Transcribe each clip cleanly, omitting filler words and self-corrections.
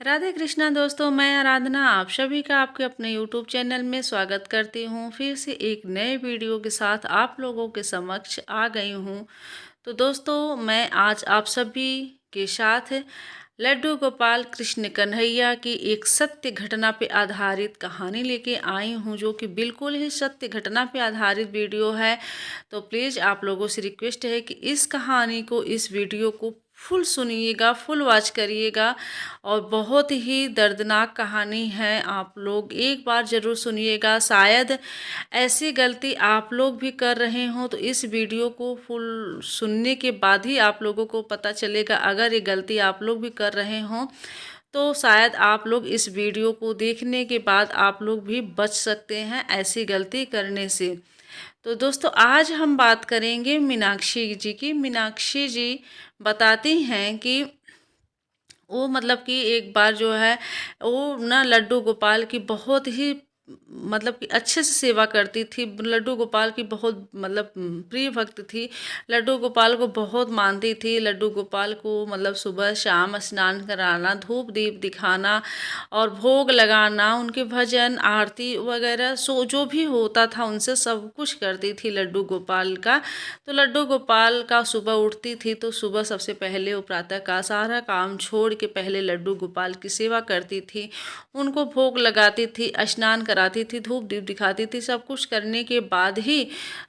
राधे कृष्णा दोस्तों, मैं आराधना आप सभी का आपके अपने यूट्यूब चैनल में स्वागत करती हूँ। फिर से एक नए वीडियो के साथ आप लोगों के समक्ष आ गई हूँ। तो दोस्तों, मैं आज आप सभी के साथ लड्डू गोपाल कृष्ण कन्हैया की एक सत्य घटना पे आधारित कहानी लेके आई हूँ, जो कि बिल्कुल ही सत्य घटना पे आधारित वीडियो है। तो प्लीज़ आप लोगों से रिक्वेस्ट है कि इस कहानी को, इस वीडियो को फुल सुनिएगा, फुल वॉच करिएगा। और बहुत ही दर्दनाक कहानी है, आप लोग एक बार ज़रूर सुनिएगा। शायद ऐसी गलती आप लोग भी कर रहे हों, तो इस वीडियो को फुल सुनने के बाद ही आप लोगों को पता चलेगा। अगर ये गलती आप लोग भी कर रहे हों तो शायद आप लोग इस वीडियो को देखने के बाद आप लोग भी बच सकते हैं ऐसी गलती करने से। तो दोस्तों, आज हम बात करेंगे मीनाक्षी जी की। मीनाक्षी जी बताती हैं कि वो मतलब कि एक बार जो है वो ना लड्डू गोपाल की बहुत ही मतलब कि अच्छे से सेवा करती थी। लड्डू गोपाल की बहुत मतलब प्रिय भक्त थी। लड्डू गोपाल को बहुत मानती थी। लड्डू गोपाल को मतलब सुबह शाम स्नान कराना, धूप दीप दिखाना और भोग लगाना, उनके भजन आरती वगैरह सो जो भी होता था उनसे सब कुछ करती थी लड्डू गोपाल का। तो लड्डू गोपाल का सुबह उठती थी तो सुबह सबसे पहले वो प्रातः का सारा काम छोड़ के पहले लड्डू गोपाल की सेवा करती थी, उनको भोग लगाती थी, स्नान कराती थी, धूप दीप दिखाती थी। सब कुछ करने के बाद ही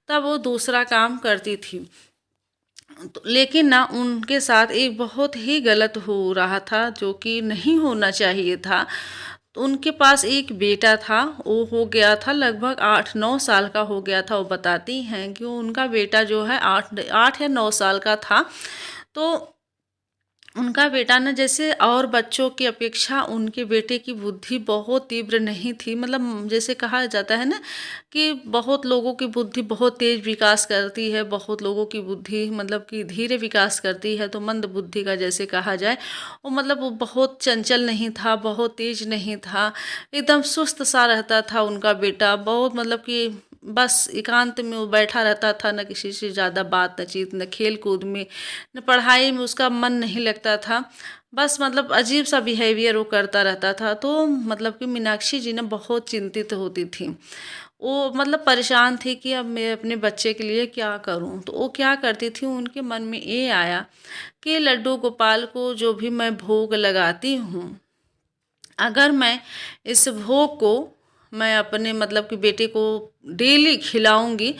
तब वो दूसरा काम करती थी। तो लेकिन ना उनके साथ एक बहुत ही गलत हो रहा था, जो कि नहीं होना चाहिए था। तो उनके पास एक बेटा था, वो हो गया था लगभग 8-9 साल का हो गया था। वो बताती हैं कि उनका बेटा जो है 8 या 9 साल का था। तो उनका बेटा ना जैसे और बच्चों की अपेक्षा उनके बेटे की बुद्धि बहुत तीव्र नहीं थी। मतलब जैसे कहा जाता है ना कि बहुत लोगों की बुद्धि बहुत तेज विकास करती है, बहुत लोगों की बुद्धि मतलब कि धीरे विकास करती है। तो मंद बुद्धि का जैसे कहा जाए, वो मतलब वो बहुत चंचल नहीं था, बहुत तेज नहीं था, एकदम सुस्त सा रहता था उनका बेटा। बहुत मतलब कि बस एकांत में वो बैठा रहता था, न किसी से ज़्यादा बात न चीत, न खेल कूद में, न पढ़ाई में उसका मन नहीं लगता था। बस मतलब अजीब सा बिहेवियर वो करता रहता था। तो मतलब कि मीनाक्षी जी ना बहुत चिंतित होती थी। वो मतलब परेशान थी कि अब मैं अपने बच्चे के लिए क्या करूं। तो वो क्या करती थी, उनके मन में ये आया कि लड्डू गोपाल को जो भी मैं भोग लगाती हूँ, अगर मैं इस भोग को मैं अपने मतलब कि बेटे को डेली खिलाऊंगी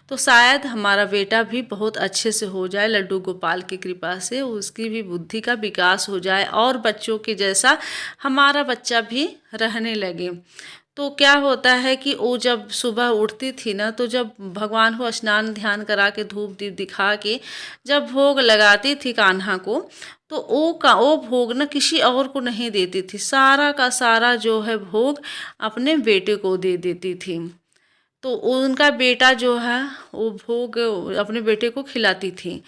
तो शायद हमारा बेटा भी बहुत अच्छे से हो जाए। लड्डू गोपाल की कृपा से उसकी भी बुद्धि का विकास हो जाए और बच्चों के जैसा हमारा बच्चा भी रहने लगे। तो क्या होता है कि वो जब सुबह उठती थी ना, तो जब भगवान को स्नान ध्यान करा के धूप दीप दिखा के जब भोग लगाती थी कान्हा को, तो वो भोग ना किसी और को नहीं देती थी। सारा का सारा जो है भोग अपने बेटे को दे देती थी। तो उनका बेटा जो है वो भोग अपने बेटे को खिलाती थी।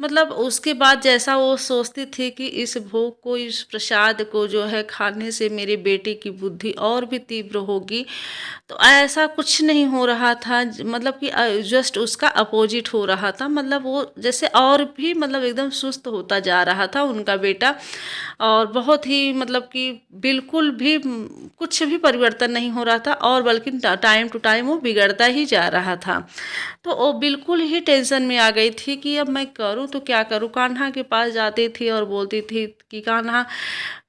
मतलब उसके बाद जैसा वो सोचती थी कि इस भोग को, इस प्रसाद को जो है खाने से मेरे बेटे की बुद्धि और भी तीव्र होगी, तो ऐसा कुछ नहीं हो रहा था। मतलब कि जस्ट उसका अपोजिट हो रहा था। मतलब वो जैसे और भी मतलब एकदम सुस्त होता जा रहा था उनका बेटा। और बहुत ही मतलब कि बिल्कुल भी कुछ भी परिवर्तन नहीं हो रहा था, और बल्कि टाइम टू टाइम वो बिगड़ता ही जा रहा था। तो वो बिल्कुल ही टेंशन में आ गई थी कि अब मैं करूँ तो क्या करूँ। कान्हा के पास जाती थी और बोलती थी कि कान्हा,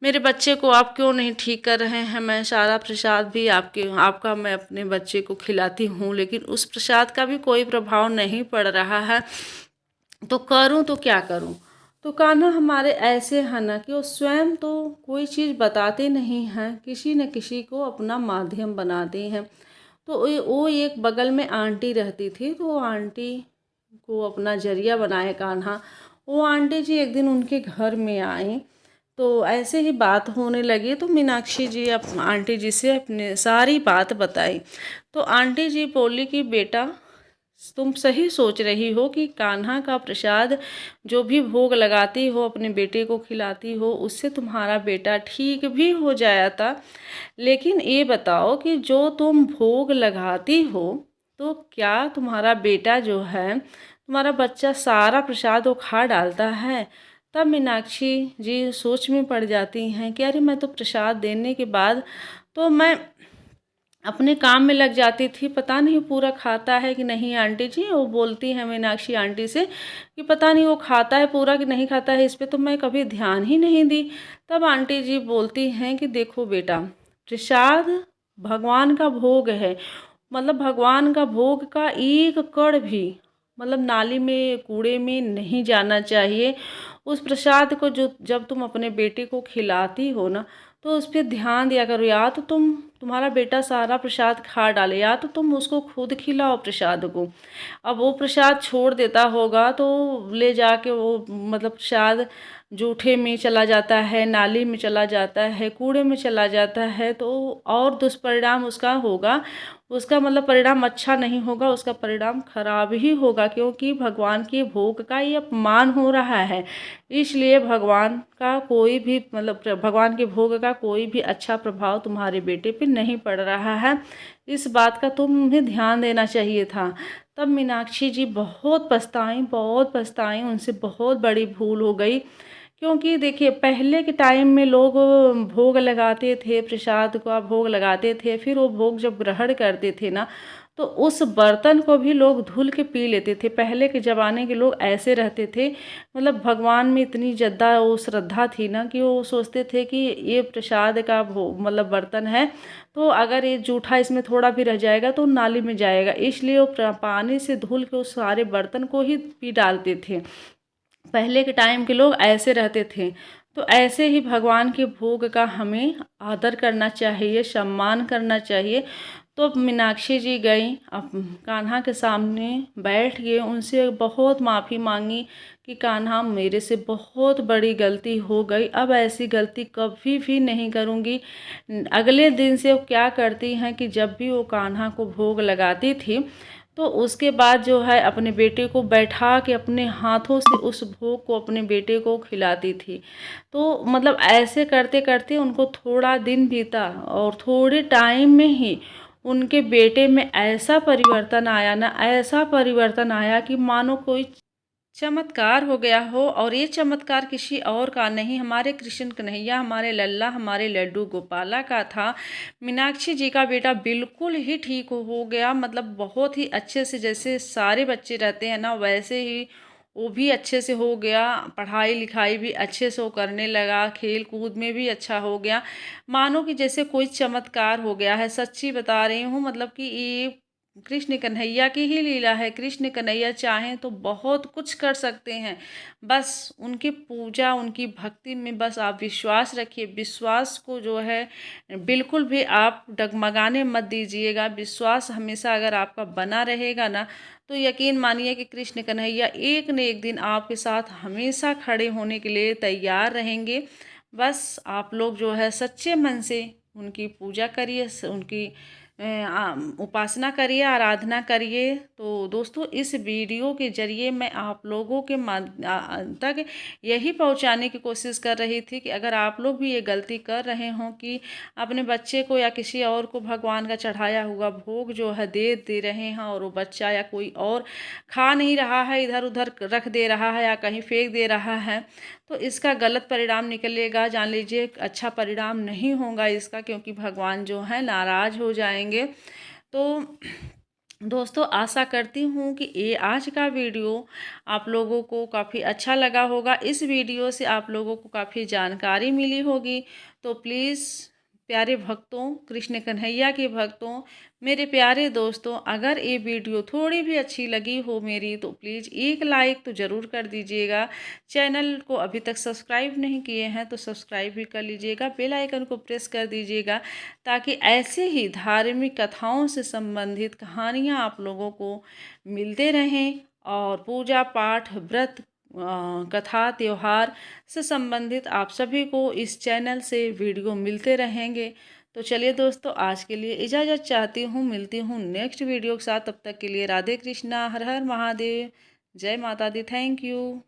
मेरे बच्चे को आप क्यों नहीं ठीक कर रहे हैं। मैं सारा प्रसाद भी आपका मैं अपने बच्चे को खिलाती हूँ, लेकिन उस प्रसाद का भी कोई प्रभाव नहीं पड़ रहा है। तो करूँ तो क्या करूँ। तो कान्हा हमारे ऐसे हैं ना कि वो स्वयं तो कोई चीज़ बताते नहीं हैं, किसी न किसी को अपना माध्यम बनाते हैं। तो वो एक बगल में आंटी रहती थी, तो वो आंटी को अपना जरिया बनाए कान्हा। वो आंटी जी एक दिन उनके घर में आई, तो ऐसे ही बात होने लगी। तो मीनाक्षी जी आंटी जी से अपने सारी बात बताई। तो आंटी जी बोली कि बेटा, तुम सही सोच रही हो कि कान्हा का प्रसाद जो भी भोग लगाती हो, अपने बेटे को खिलाती हो, उससे तुम्हारा बेटा ठीक भी हो जाता। लेकिन ये बताओ कि जो तुम भोग लगाती हो, तो क्या तुम्हारा बेटा जो है, तुम्हारा बच्चा सारा प्रसाद वो खा डालता है? तब मीनाक्षी जी सोच में पड़ जाती हैं कि अरे मैं तो प्रसाद देने के बाद तो मैं अपने काम में लग जाती थी, पता नहीं पूरा खाता है कि नहीं आंटी जी। वो बोलती हैं मीनाक्षी आंटी से कि पता नहीं वो खाता है पूरा कि नहीं खाता है, इस पे तो मैं कभी ध्यान ही नहीं दी। तब आंटी जी बोलती हैं कि देखो बेटा, प्रसाद भगवान का भोग है, मतलब भगवान का भोग का एक कण भी मतलब नाली में कूड़े में नहीं जाना चाहिए। उस प्रसाद को जो जब तुम अपने बेटे को खिलाती हो ना, तो उस पर ध्यान दिया करो। या तो तुम्हारा बेटा सारा प्रसाद खा डाले, या तो तुम उसको खुद खिलाओ प्रसाद को। अब वो प्रसाद छोड़ देता होगा तो ले जाके वो मतलब प्रसाद जूठे में चला जाता है, नाली में चला जाता है, कूड़े में चला जाता है, तो और दुष्परिणाम उसका होगा। उसका मतलब परिणाम अच्छा नहीं होगा, उसका परिणाम खराब ही होगा, क्योंकि भगवान के भोग का ये अपमान हो रहा है। इसलिए भगवान का कोई भी मतलब भगवान के भोग का कोई भी अच्छा प्रभाव तुम्हारे बेटे पे नहीं पड़ रहा है। इस बात का तुम्हें ध्यान देना चाहिए था। तब मीनाक्षी जी बहुत पछताईं, बहुत पछताईं, उनसे बहुत बड़ी भूल हो गई। क्योंकि देखिए पहले के टाइम में लोग भोग लगाते थे, प्रसाद का भोग लगाते थे, फिर वो भोग जब ग्रहण करते थे ना, तो उस बर्तन को भी लोग धुल के पी लेते थे। पहले के ज़माने के लोग ऐसे रहते थे, मतलब भगवान में इतनी ज़्यादा वो श्रद्धा थी ना कि वो सोचते थे कि ये प्रसाद का भोग मतलब बर्तन है, तो अगर ये जूठा इसमें थोड़ा भी रह जाएगा तो नाली में जाएगा, इसलिए वो पानी से धुल के उस सारे बर्तन को ही पी डालते थे। पहले के टाइम के लोग ऐसे रहते थे। तो ऐसे ही भगवान के भोग का हमें आदर करना चाहिए, सम्मान करना चाहिए। तो मीनाक्षी जी गई, अब कान्हा के सामने बैठ गए, उनसे बहुत माफ़ी मांगी कि कान्हा मेरे से बहुत बड़ी गलती हो गई, अब ऐसी गलती कभी भी नहीं करूँगी। अगले दिन से वो क्या करती हैं कि जब भी वो कान्हा को भोग लगाती थी, तो उसके बाद जो है अपने बेटे को बैठा के अपने हाथों से उस भोग को अपने बेटे को खिलाती थी। तो मतलब ऐसे करते करते उनको थोड़ा दिन बीता, और थोड़े टाइम में ही उनके बेटे में ऐसा परिवर्तन आया ना, ऐसा परिवर्तन आया कि मानो कोई चमत्कार हो गया हो। और ये चमत्कार किसी और का नहीं, हमारे कृष्ण कन्हैया, हमारे लल्ला, हमारे लड्डू गोपाला का था। मीनाक्षी जी का बेटा बिल्कुल ही ठीक हो गया, मतलब बहुत ही अच्छे से, जैसे सारे बच्चे रहते हैं ना वैसे ही वो भी अच्छे से हो गया। पढ़ाई लिखाई भी अच्छे से वो करने लगा, खेल कूद में भी अच्छा हो गया, मानो कि जैसे कोई चमत्कार हो गया है। सच्ची बता रही हूँ, मतलब कि ये कृष्ण कन्हैया की ही लीला है। कृष्ण कन्हैया चाहें तो बहुत कुछ कर सकते हैं, बस उनकी पूजा, उनकी भक्ति में बस आप विश्वास रखिए। विश्वास को जो है बिल्कुल भी आप डगमगाने मत दीजिएगा। विश्वास हमेशा अगर आपका बना रहेगा ना, तो यकीन मानिए कि कृष्ण कन्हैया एक न एक दिन आपके साथ हमेशा खड़े होने के लिए तैयार रहेंगे। बस आप लोग जो है सच्चे मन से उनकी पूजा करिए, उनकी उपासना करिए, आराधना करिए। तो दोस्तों इस वीडियो के ज़रिए मैं आप लोगों के तक यही पहुंचाने की कोशिश कर रही थी कि अगर आप लोग भी ये गलती कर रहे हों कि अपने बच्चे को या किसी और को भगवान का चढ़ाया हुआ भोग जो है दे रहे हैं, और वो बच्चा या कोई और खा नहीं रहा है, इधर उधर रख दे रहा है या कहीं फेंक दे रहा है, तो इसका गलत परिणाम निकलेगा। जान लीजिए अच्छा परिणाम नहीं होगा इसका, क्योंकि भगवान जो है नाराज़ हो जाएंगे। तो दोस्तों आशा करती हूँ कि ये आज का वीडियो आप लोगों को काफ़ी अच्छा लगा होगा। इस वीडियो से आप लोगों को काफ़ी जानकारी मिली होगी। तो प्लीज़ प्यारे भक्तों, कृष्ण कन्हैया के भक्तों, मेरे प्यारे दोस्तों, अगर ये वीडियो थोड़ी भी अच्छी लगी हो मेरी, तो प्लीज़ एक लाइक तो ज़रूर कर दीजिएगा। चैनल को अभी तक सब्सक्राइब नहीं किए हैं तो सब्सक्राइब भी कर लीजिएगा, बेल आइकन को प्रेस कर दीजिएगा, ताकि ऐसे ही धार्मिक कथाओं से संबंधित कहानियाँ आप लोगों को मिलते रहें। और पूजा पाठ, व्रत, कथा, त्योहार से संबंधित आप सभी को इस चैनल से वीडियो मिलते रहेंगे। तो चलिए दोस्तों आज के लिए इजाज़त चाहती हूँ, मिलती हूँ नेक्स्ट वीडियो के साथ। तब तक के लिए राधे कृष्णा, हर हर महादेव, जय माता दी, थैंक यू।